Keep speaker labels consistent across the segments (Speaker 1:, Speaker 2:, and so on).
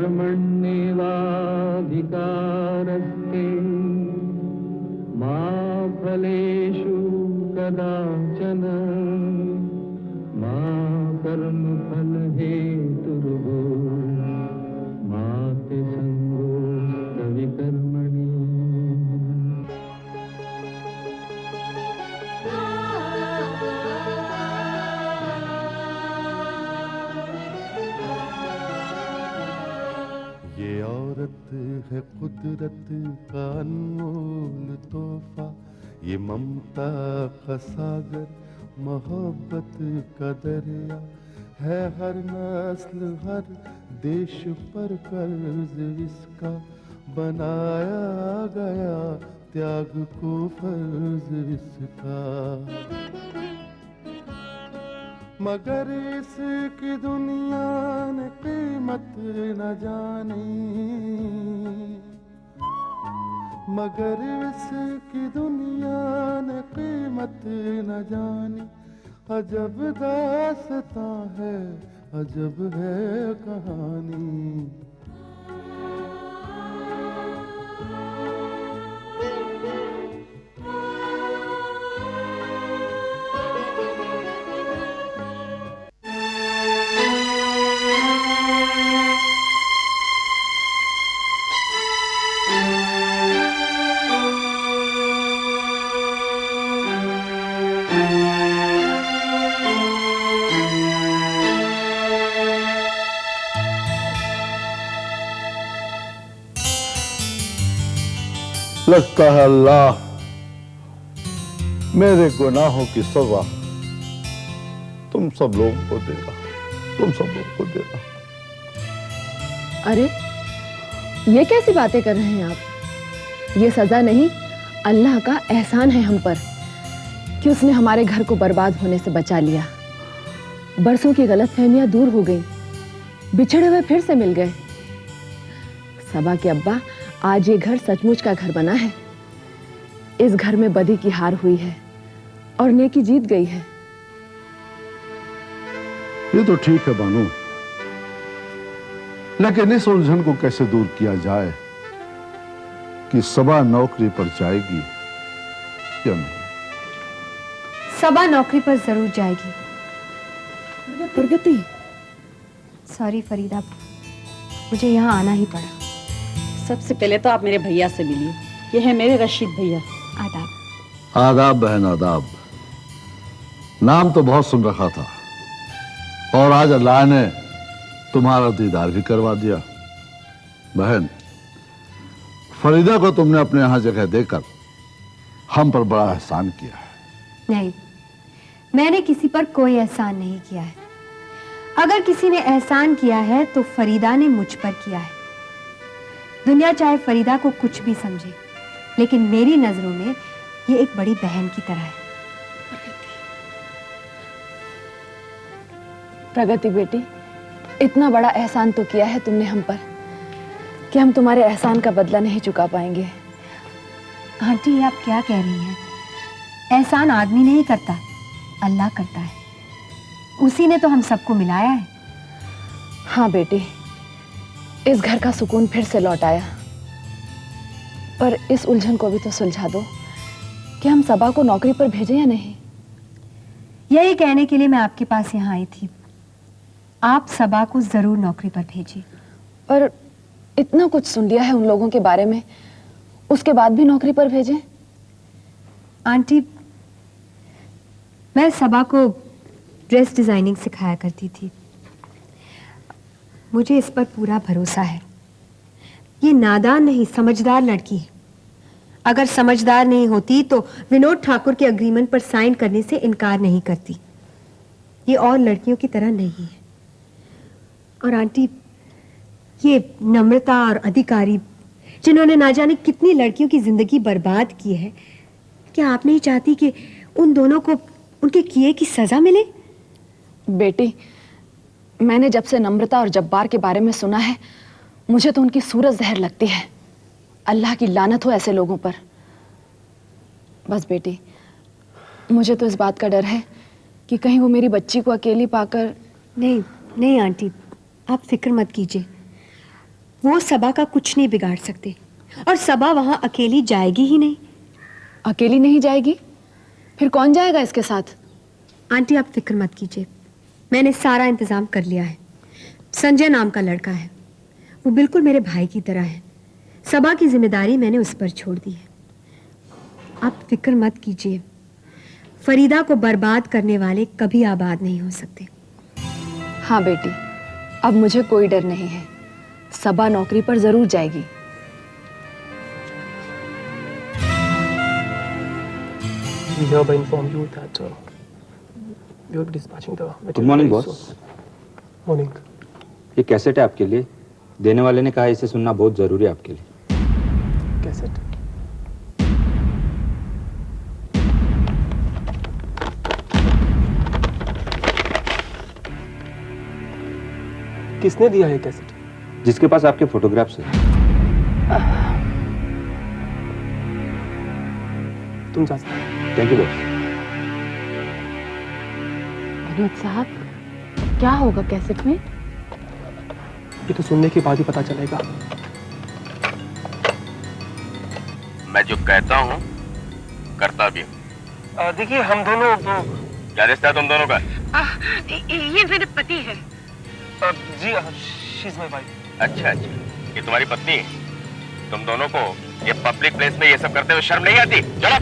Speaker 1: कर्मण्येवाधिकारस्ते मा फलेषु कदाचन मा कर्मफलहेतुर्भो मा ते संगोऽस्तविकर्मणि।
Speaker 2: ये औरत है कुदरत का अनमोल तोहफा, ये ममता का सागर मोहब्बत का दरिया है, हर नस्ल हर देश पर कर्ज इसका बनाया गया, त्याग को फर्ज इसका। मगर इसकी दुनिया ने कीमत न जानी, मगर इसकी दुनिया ने कीमत न जानी। अजब दास्तां है, अजब है कहानी।
Speaker 3: लगता है अल्लाह मेरे गुनाहों की सजा तुम सब लोगों को देगा, तुम सब लोगों को देगा।
Speaker 4: अरे ये कैसी बातें कर रहे हैं आप? ये सजा नहीं, अल्लाह का एहसान है हम पर कि उसने हमारे घर को बर्बाद होने से बचा लिया। बरसों की गलतफहमियां दूर हो गई, बिछड़े हुए फिर से मिल गए। सबा के अब्बा, आज ये घर सचमुच का घर बना है। इस घर में बदी की हार हुई है और नेकी जीत गई है।
Speaker 3: ये तो ठीक है बानू, लेकिन इस उलझन को कैसे दूर किया जाए कि सबा नौकरी पर जाएगी या नहीं?
Speaker 5: सबा नौकरी पर जरूर जाएगी।
Speaker 4: प्रगति,
Speaker 5: सॉरी फरीदा, मुझे यहाँ आना ही पड़ा।
Speaker 6: सबसे पहले तो आप मेरे भैया से मिलिए, ये है मेरे रशीद भैया।
Speaker 5: आदाब।
Speaker 3: आदाब बहन आदाब। नाम तो बहुत सुन रखा था और आज अल्लाह ने तुम्हारा दीदार भी करवा दिया। बहन, फरीदा को तुमने अपने यहां जगह देकर हम पर बड़ा एहसान किया है।
Speaker 5: नहीं, मैंने किसी पर कोई एहसान नहीं किया है। अगर किसी ने एहसान किया है तो फरीदा ने मुझ पर किया है। दुनिया चाहे फरीदा को कुछ भी समझे, लेकिन मेरी नजरों में ये एक बड़ी बहन की तरह है।
Speaker 4: प्रगति बेटी, इतना बड़ा एहसान तो किया है तुमने हम पर कि हम तुम्हारे एहसान का बदला नहीं चुका पाएंगे।
Speaker 5: आंटी, ये आप क्या कह रही हैं? एहसान आदमी नहीं करता, अल्लाह करता है। उसी ने तो हम सबको मिलाया है।
Speaker 4: हाँ बेटी, इस घर का सुकून फिर से लौट आया। पर इस उलझन को भी तो सुलझा दो कि हम सबा को नौकरी पर भेजें या नहीं।
Speaker 5: यही कहने के लिए मैं आपके पास यहाँ आई थी। आप सबा को जरूर नौकरी पर भेजिए।
Speaker 4: पर इतना कुछ सुन लिया है उन लोगों के बारे में, उसके बाद भी नौकरी पर भेजें?
Speaker 5: आंटी, मैं सबा को ड्रेस डिजाइनिंग सिखाया करती थी। मुझे इस पर पूरा भरोसा है। ये नादान नहीं, समझदार लड़की है। अगर समझदार नहीं होती तो विनोद ठाकुर के अग्रीमेंट पर साइन करने से इनकार नहीं करती। ये और लड़कियों की तरह नहीं है। और आंटी, ये नम्रता और अधिकारी जिन्होंने ना जाने कितनी लड़कियों की जिंदगी बर्बाद की है, क्या आप नहीं चाहती कि उन दोनों को उनके किए की सजा मिले?
Speaker 4: बेटी, मैंने जब से नम्रता और जब्बार के बारे में सुना है, मुझे तो उनकी सूरत जहर लगती है। अल्लाह की लानत हो ऐसे लोगों पर। बस बेटी, मुझे तो इस बात का डर है कि कहीं वो मेरी बच्ची को अकेली पाकर।
Speaker 5: नहीं नहीं आंटी, आप फिक्र मत कीजिए। वो सबा का कुछ नहीं बिगाड़ सकते, और सबा वहां अकेली जाएगी ही नहीं।
Speaker 4: अकेली नहीं जाएगी, फिर कौन जाएगा इसके साथ?
Speaker 5: आंटी आप फिक्र मत कीजिए, मैंने सारा इंतजाम कर लिया है। संजय नाम का लड़का है, वो बिल्कुल मेरे भाई की तरह है। सबा की जिम्मेदारी मैंने उस पर छोड़ दी है। आप फिक्र मत कीजिए, फरीदा को बर्बाद करने वाले कभी आबाद नहीं हो सकते।
Speaker 4: हाँ बेटी, अब मुझे कोई डर नहीं है। सबा नौकरी पर जरूर जाएगी।
Speaker 7: We hereby inform you that we will be dispatching the material.
Speaker 8: Good morning,
Speaker 7: very
Speaker 8: boss.
Speaker 7: soon. Morning.
Speaker 8: ये कैसेट है आपके लिए। देने वाले ने कहा इसे सुनना बहुत जरूरी है आपके लिए।
Speaker 7: कैसेट? किसने दिया है कैसेट?
Speaker 8: जिसके पास आपके फोटोग्राफ्स है।
Speaker 7: तुम जा सकते हो।
Speaker 8: Thank you boss.
Speaker 4: विनोद साहब, क्या होगा कैसेट में?
Speaker 7: ये तो सुनने के बाद ही पता चलेगा।
Speaker 9: मैं जो कहता हूँ करता भी हूँ।
Speaker 7: देखिए हम दोनों
Speaker 9: क्या रिश्ता है तुम दोनों का?
Speaker 5: ये मेरे पति है।
Speaker 7: जी शी इज माय वाइफ।
Speaker 9: अच्छा अच्छा, ये तुम्हारी पत्नी है। तुम दोनों को ये पब्लिक प्लेस में ये सब करते हुए शर्म नहीं आती? चलो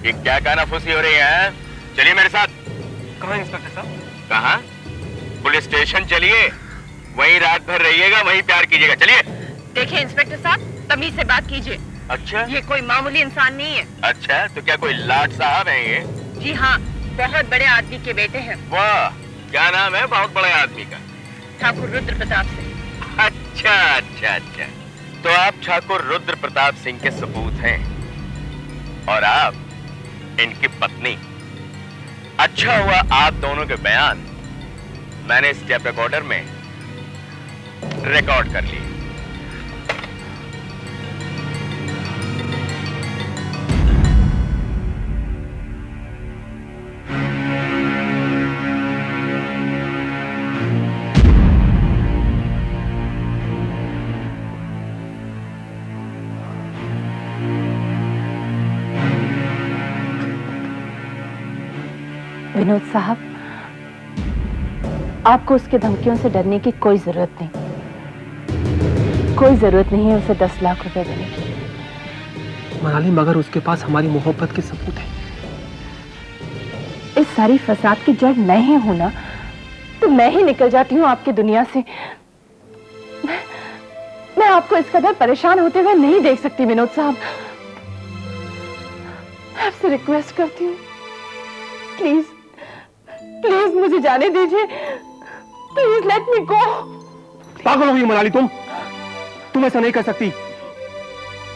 Speaker 9: ये क्या कानाफूसी हो रही है? चलिए मेरे साथ।
Speaker 7: कहाँ इंस्पेक्टर साहब?
Speaker 9: कहाँ? पुलिस स्टेशन चलिए, वहीं रात भर रहिएगा, वहीं प्यार कीजिएगा। चलिए।
Speaker 10: देखिए इंस्पेक्टर साहब, तमीज से बात कीजिए।
Speaker 9: अच्छा,
Speaker 10: ये कोई मामूली इंसान नहीं है।
Speaker 9: अच्छा तो क्या कोई लाट साहब हैं ये?
Speaker 10: जी हाँ, बहुत बड़े आदमी के बेटे हैं।
Speaker 9: वाह, क्या नाम है बहुत बड़े आदमी का?
Speaker 10: ठाकुर रुद्र प्रताप सिंह।
Speaker 9: अच्छा अच्छा अच्छा, तो आप ठाकुर रुद्र प्रताप सिंह के सपूत हैं और आप इनकी पत्नी। अच्छा हुआ आप दोनों के बयान मैंने इस टेप रिकॉर्डर में रिकॉर्ड कर लिए।
Speaker 11: विनोद साहब, आपको उसके धमकियों से डरने की कोई जरूरत नहीं। कोई जरूरत नहीं है उसे 10 लाख रुपए देने की।
Speaker 7: मनाली, मगर उसके पास हमारी मोहब्बत के सबूत हैं।
Speaker 11: इस सारी फसाद की जड़ मैं ही हूं ना, तो मैं ही निकल जाती हूँ आपकी दुनिया से। मैं आपको इस कदर परेशान होते हुए नहीं देख सकती विनोद साहब। आपसे रिक्वेस्ट करती हूँ, प्लीज प्लीज मुझे जाने दीजिए। प्लीज लेट मी गो।
Speaker 7: पागल हो गई मनाली तुम ऐसा नहीं कर सकती।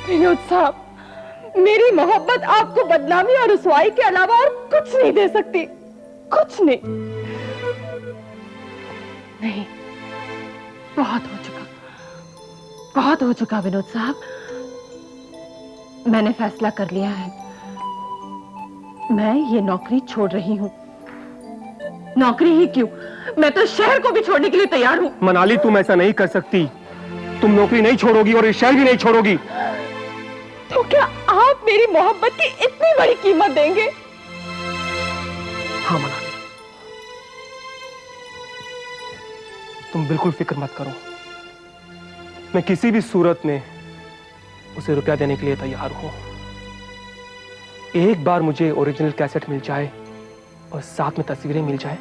Speaker 11: विनोद साहब, मेरी मोहब्बत आपको बदनामी और रुसवाई के अलावा और कुछ नहीं दे सकती। कुछ नहीं। नहीं, बहुत हो चुका, बहुत हो चुका विनोद साहब। मैंने फैसला कर लिया है, मैं ये नौकरी छोड़ रही हूं। नौकरी ही क्यों, मैं तो शहर को भी छोड़ने के लिए तैयार हूं।
Speaker 7: मनाली, तुम ऐसा नहीं कर सकती। तुम नौकरी नहीं छोड़ोगी और ये शहर भी नहीं छोड़ोगी।
Speaker 11: तो क्या आप मेरी मोहब्बत की इतनी बड़ी कीमत देंगे?
Speaker 7: हाँ मनाली, तुम बिल्कुल फिक्र मत करो। मैं किसी भी सूरत में उसे रुपया देने के लिए तैयार हूं। एक बार मुझे ओरिजिनल कैसेट मिल जाए और साथ में तस्वीरें मिल जाए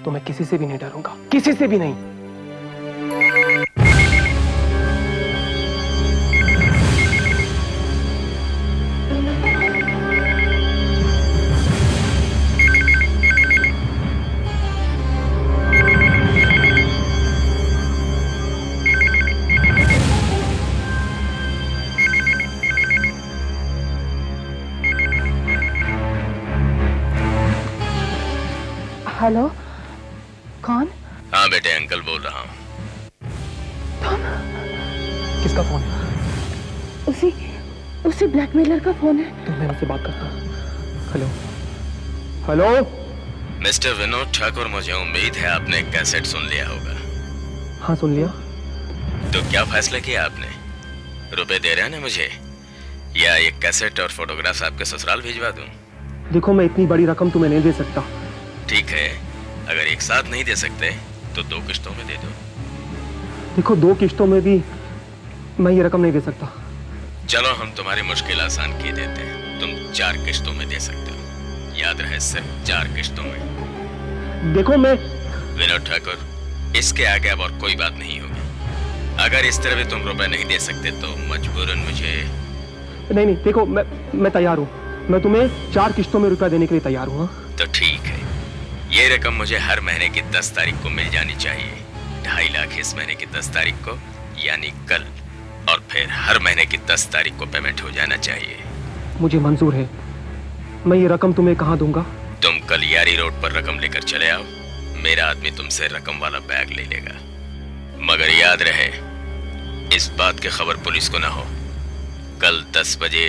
Speaker 7: तो मैं किसी से भी नहीं डरूंगा, किसी से भी नहीं।
Speaker 11: हेलो, कौन?
Speaker 9: हाँ बेटे, अंकल बोल रहा हूँ।
Speaker 7: किसका फोन है?
Speaker 11: उसी ब्लैकमेलर का फोन है।
Speaker 7: तो मैं उससे बात करता हूँ। Hello hello.
Speaker 9: Mister Vinod Thakur, मुझे उम्मीद है आपने कैसेट सुन लिया होगा।
Speaker 7: हाँ सुन लिया।
Speaker 9: तो क्या फैसला किया आपने? रुपए दे रहे हैं ना मुझे, या ये कैसेट और फोटोग्राफ्स आपके ससुराल भिजवा दूं?
Speaker 7: देखो मैं इतनी बड़ी रकम तुम्हें नहीं दे सकता।
Speaker 9: ठीक है, अगर एक साथ नहीं दे सकते तो 2 किस्तों में दे दो।
Speaker 7: देखो 2 किस्तों में भी मैं ये रकम नहीं दे सकता।
Speaker 9: चलो हम तुम्हारी मुश्किल आसान की देते हैं, तुम 4 किस्तों में दे सकते हो। याद रहे, सिर्फ 4 किस्तों में।
Speaker 7: देखो मैं
Speaker 9: विनोद ठाकुर, इसके आगे अब और कोई बात नहीं होगी। अगर इस तरह भी तुम रुपए नहीं दे सकते तो मजबूरन मुझे।
Speaker 7: नहीं, देखो मैं तैयार हूँ। मैं तुम्हें 4 किस्तों में रुपया देने के लिए तैयार हूँ।
Speaker 9: तो ठीक है, ये रकम मुझे हर महीने की 10 तारीख को मिल जानी चाहिए। 2.5 लाख इस महीने की 10 तारीख को, यानी कल, और फिर हर महीने की 10 तारीख को पेमेंट हो जाना चाहिए।
Speaker 7: मुझे मंजूर है। मैं ये रकम तुम्हें कहाँ दूंगा?
Speaker 9: तुम कल यारी रोड पर रकम लेकर चले आओ। मेरा आदमी तुमसे रकम वाला बैग ले लेगा। मगर याद रहे, इस बात की खबर पुलिस को ना हो। कल 10 बजे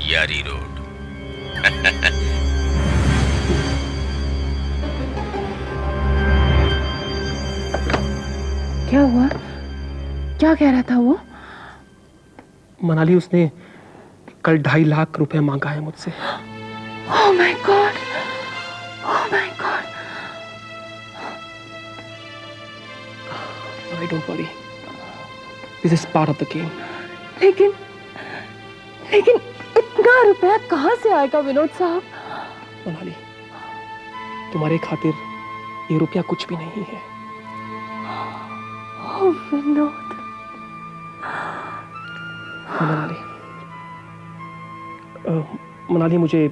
Speaker 9: यारी रोड।
Speaker 4: क्या हुआ? क्या कह रहा था वो?
Speaker 7: मनाली, उसने कल 2.5 लाख रुपए मांगा है मुझसे।
Speaker 4: Oh my God! Oh my God!
Speaker 7: Don't worry. This is part of the game.
Speaker 4: लेकिन इतना रुपया कहाँ से आएगा विनोद साहब?
Speaker 7: मनाली, तुम्हारे खातिर ये रुपया कुछ भी नहीं है।
Speaker 4: Oh, विनोद।
Speaker 7: मनाली, मुझे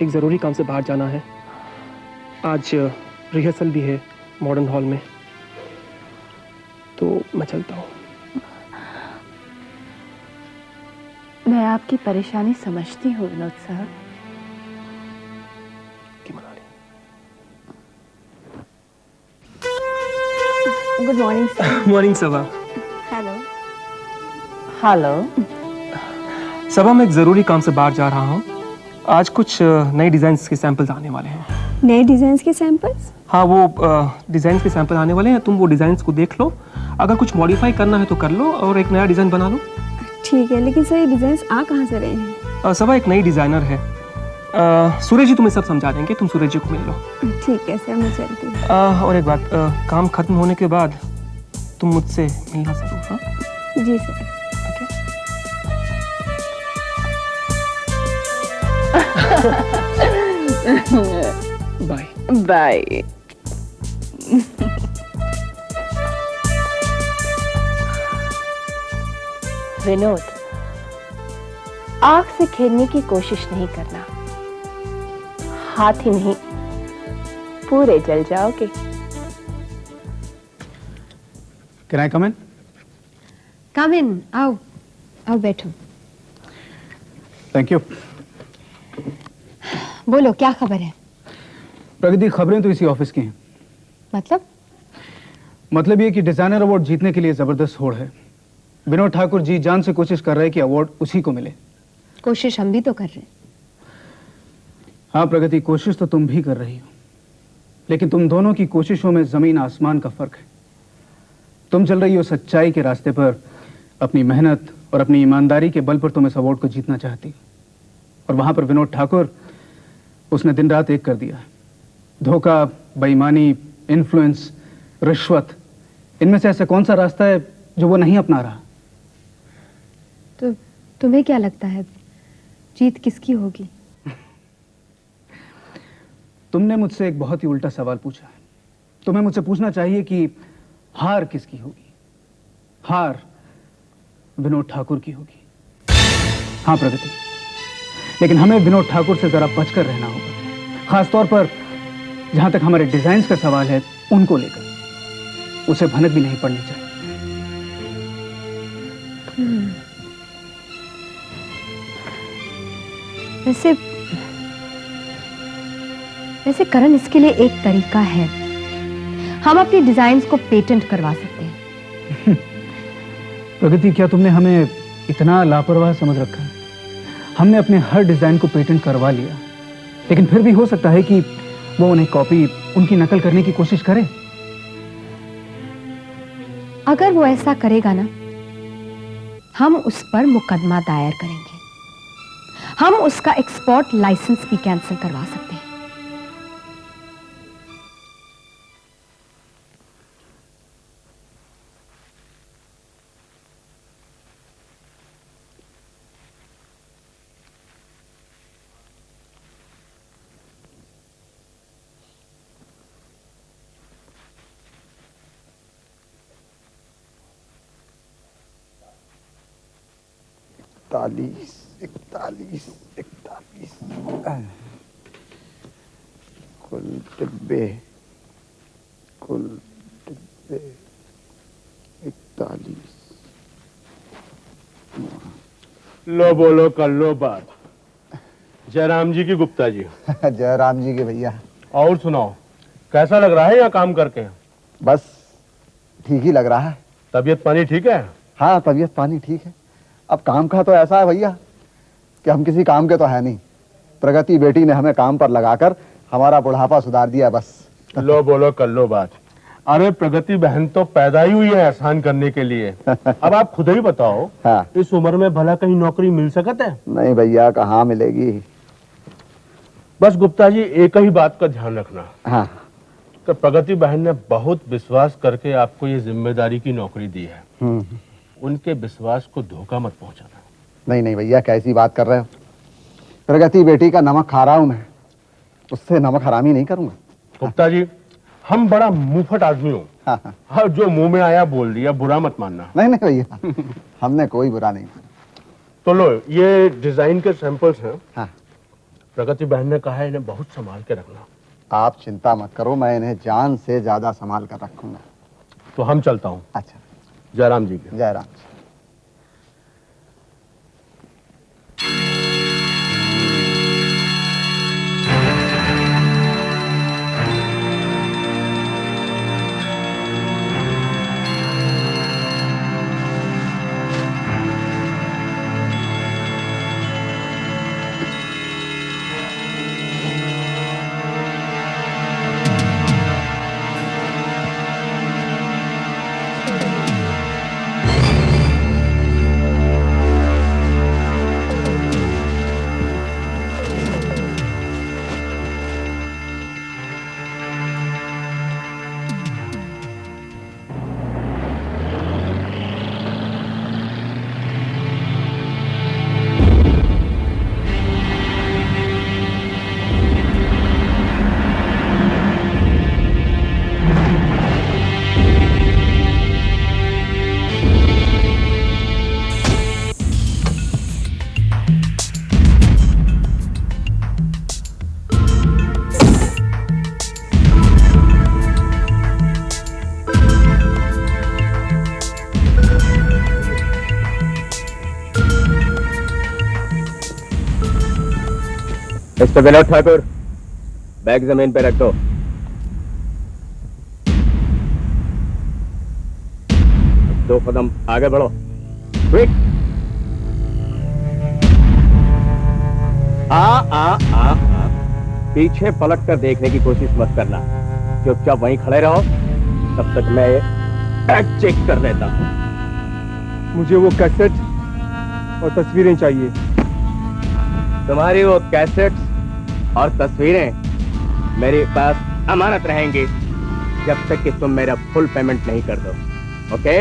Speaker 7: एक ज़रूरी काम से बाहर जाना है। आज रिहर्सल भी है मॉडर्न हॉल में, तो मैं चलता हूँ।
Speaker 4: मैं आपकी परेशानी समझती हूँ विनोद साहब। Good morning sir.
Speaker 7: मॉर्निंग सबा।
Speaker 4: हेलो। हेलो।
Speaker 7: सबा, मैं एक ज़रूरी काम से बाहर जा रहा हूँ। आज कुछ नए डिज़ाइंस के सैंपल्स आने वाले हैं।
Speaker 5: नए डिजाइन के सैंपल्स?
Speaker 7: हाँ, वो डिज़ाइन के सैंपल आने वाले हैं। तुम वो डिज़ाइंस को देख लो, अगर कुछ मॉडिफाई करना है तो कर लो और एक नया डिज़ाइन बना लो।
Speaker 5: ठीक है, लेकिन सर ये डिजाइन्स आ कहाँ से रहे हैं?
Speaker 7: सबा, एक नई डिज़ाइनर है, सूरज जी तुम्हें सब समझा देंगे। तुम सूरज जी को मिल लो।
Speaker 5: ठीक है सर, मैं चलती हूँ।
Speaker 7: और एक बात, काम खत्म होने के बाद तुम मुझसे मिलना जरूर। हाँ
Speaker 5: जी सर।
Speaker 7: Bye
Speaker 4: bye. विनोद, आग से खेलने की कोशिश नहीं करना। हाथ ही नहीं, पूरे जल जाओगे।
Speaker 12: Can I come in?
Speaker 5: Come in, आओ आओ बैठो।
Speaker 12: Thank you.
Speaker 5: बोलो, क्या खबर है?
Speaker 12: प्रगति, खबरें तो इसी ऑफिस की हैं। मतलब ये कि डिजाइनर अवार्ड जीतने के लिए जबरदस्त होड़ है। विनोद ठाकुर जी जान से कोशिश कर रहे हैं कि अवार्ड उसी को मिले।
Speaker 5: कोशिश हम भी तो कर रहे हैं।
Speaker 12: हाँ प्रगति, कोशिश तो तुम भी कर रही हो, लेकिन तुम दोनों की कोशिशों में जमीन आसमान का फर्क है। तुम चल रही हो सच्चाई के रास्ते पर, अपनी मेहनत और अपनी ईमानदारी के बल पर तुम इस अवार्ड को जीतना चाहती हो, और वहां पर विनोद ठाकुर, उसने दिन रात एक कर दिया। धोखा, बेईमानी, इन्फ्लुएंस, रिश्वत, इनमें से ऐसा कौन सा रास्ता है जो वो नहीं अपना रहा?
Speaker 5: तो तुम्हें क्या लगता है, जीत किसकी होगी?
Speaker 12: तुमने मुझसे एक बहुत ही उल्टा सवाल पूछा है। तुम्हें मुझसे पूछना चाहिए कि हार किसकी होगी? हार विनोद ठाकुर की होगी। हाँ प्रगति, लेकिन हमें विनोद ठाकुर से जरा बचकर रहना होगा, खासतौर पर जहां तक हमारे डिजाइन्स का सवाल है, उनको लेकर उसे भनक भी नहीं पड़नी चाहिए।
Speaker 5: वैसे करण, इसके लिए एक तरीका है। हम अपनी डिजाइन्स को पेटेंट करवा सकते हैं।
Speaker 12: प्रगति, क्या तुमने हमें इतना लापरवाह समझ रखा है? हमने अपने हर डिजाइन को पेटेंट करवा लिया, लेकिन फिर भी हो सकता है कि वो उन्हें कॉपी, उनकी नकल करने की कोशिश करे?
Speaker 5: अगर वो ऐसा करेगा ना, हम उस पर मुकदमा दायर करेंगे। हम उसका एक्सपोर्ट लाइसेंस भी कैंसिल करवा सकते हैं।
Speaker 13: इकतालीस कुल डिब्बे 41।
Speaker 14: लो बोलो कर लो बात। जयराम जी की गुप्ता जी।
Speaker 13: जयराम जी के भैया।
Speaker 14: और सुनाओ, कैसा लग रहा है यहाँ काम करके?
Speaker 13: बस ठीक ही लग रहा है।
Speaker 14: तबीयत पानी ठीक है?
Speaker 13: हाँ, तबीयत पानी ठीक है। अब काम का तो ऐसा है भैया कि हम किसी काम के तो है नहीं। प्रगति बेटी ने हमें काम पर लगाकर हमारा बुढ़ापा सुधार दिया बस।
Speaker 14: लो बोलो कर लो बात। अरे प्रगति बहन तो पैदा ही हुई है एहसान करने के लिए। अब आप खुद ही बताओ,
Speaker 13: हाँ।
Speaker 14: इस उम्र में भला कहीं नौकरी मिल सकता है?
Speaker 13: नहीं भैया, कहाँ मिलेगी।
Speaker 14: बस गुप्ता जी एक ही बात का ध्यान रखना,
Speaker 13: हाँ,
Speaker 14: कि प्रगति बहन ने बहुत विश्वास करके आपको ये जिम्मेदारी की नौकरी दी है। उनके विश्वास को धोखा मत पहुंचाना।
Speaker 13: नहीं नहीं भैया, कैसी बात कर रहे हो। प्रगति बेटी का नमक खा रहा हूं मैं, उससे नमक हरामी नहीं करूंगा।
Speaker 14: गुप्ता जी, हम बड़ा मुंहफट आदमी हो। हाँ, जो मुंह में आया बोल दिया, बुरा मत मानना।
Speaker 13: नहीं नहीं भैया, हमने कोई बुरा नहीं।
Speaker 14: तो लो, ये डिजाइन के सैंपल्स हैं।
Speaker 13: हाँ।
Speaker 14: प्रगति बहन ने कहा है इन्हें बहुत संभाल के रखना।
Speaker 13: आप चिंता मत करो, मैं इन्हें जान से ज्यादा संभाल कर रखूंगा।
Speaker 14: तो हम चलता हूँ।
Speaker 13: अच्छा।
Speaker 14: जयराम जी के।
Speaker 13: जयराम।
Speaker 9: मिस्टर विनोद ठाकुर, बैग जमीन पे रख दो। दो कदम आगे बढ़ो। क्विक। आ पीछे पलट कर देखने की कोशिश मत करना। चुपचाप वहीं खड़े रहो, तब तक मैं बैग चेक कर लेता हूं।
Speaker 7: मुझे वो कैसेट और तस्वीरें चाहिए।
Speaker 9: तुम्हारी वो कैसेट्स और तस्वीरें मेरे पास अमानत रहेंगी जब तक कि तुम मेरा फुल पेमेंट नहीं कर दो। ओके?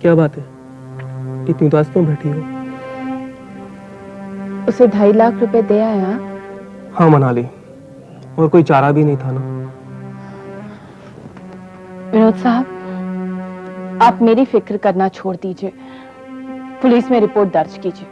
Speaker 7: क्या बात है, इतनी उदास क्यों बैठी हो?
Speaker 4: उसे 2.5 लाख रुपए दे आया।
Speaker 7: हाँ मना ली, और कोई चारा भी नहीं था ना।
Speaker 4: विनोद साहब, आप मेरी फिक्र करना छोड़ दीजिए, पुलिस में रिपोर्ट दर्ज कीजिए।